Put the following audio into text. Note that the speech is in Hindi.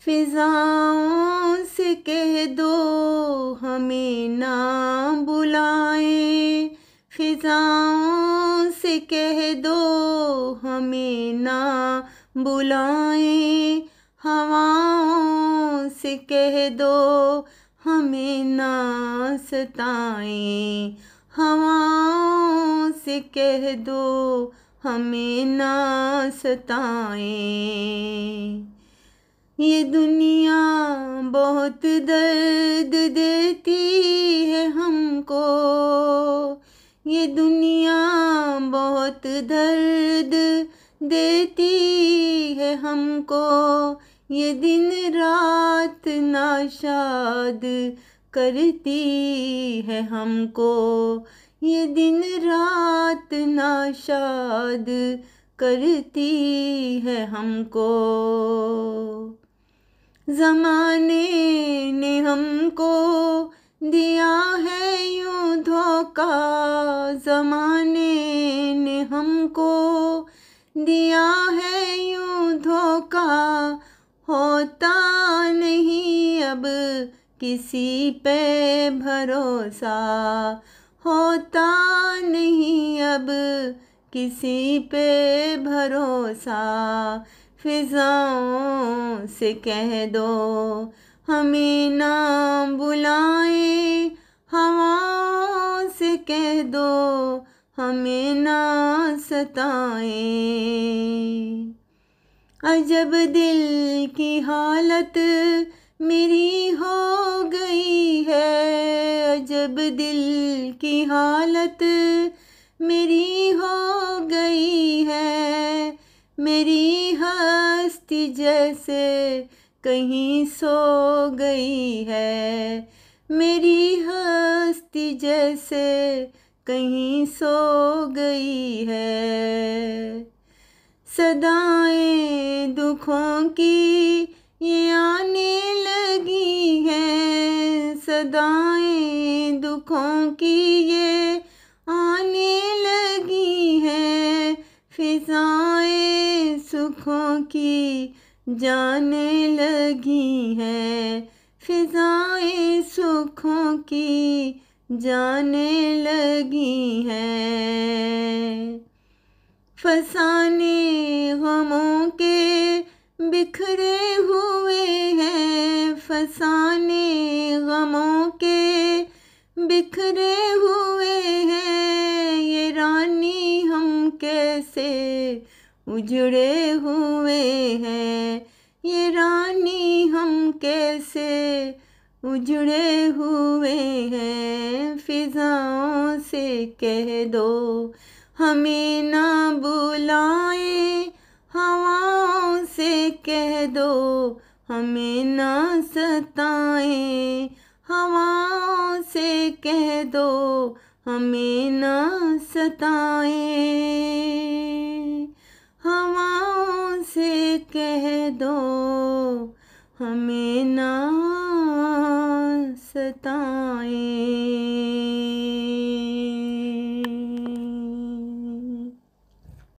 फिजाओं से कह दो हमें ना बुलाए, फिजाओं से कह दो हमें ना बुलाए, हवाओं से कह दो हमें ना सताएं, हवाओं से कह दो हमें ना सताएं। ये दुनिया बहुत दर्द देती है हमको, ये दुनिया बहुत दर्द देती है हमको, ये दिन रात नाशाद करती है हमको, ये दिन रात नाशाद करती है हमको। ज़माने ने हमको दिया है यूं धोखा, ज़माने ने हमको दिया है यूं धोखा, होता नहीं अब किसी पे भरोसा, होता नहीं अब किसी पे भरोसा। फिजाओं से कह दो हमें ना बुलाए, हवाओं से कह दो हमें ना सताएं। अजब दिल की हालत मेरी हो गई है, अजब दिल की हालत मेरी हो गई है, मेरी हस्ती जैसे कहीं सो गई है, मेरी हस्ती जैसे कहीं सो गई है। सदाएं दुखों की ये आने लगी हैं, सदाएं दुखों की ये आने लगी हैं, फिजाएं सुखों की जाने लगी हैं, फिजाएं सुखों की जाने लगी हैं। फसाने गमों के बिखरे हुए हैं, फसाने गमों के बिखरे हुए हैं, ये रानी हम कैसे उजड़े हुए हैं, ये रानी हम कैसे उजड़े हुए हैं। फिजाओं से कह दो हमें ना बुलाए, हवाओं से कह दो हमें ना सताएं, हवाओं से कह दो हमें ना सताएं, हवाओं से कह दो हमें ना सताएं।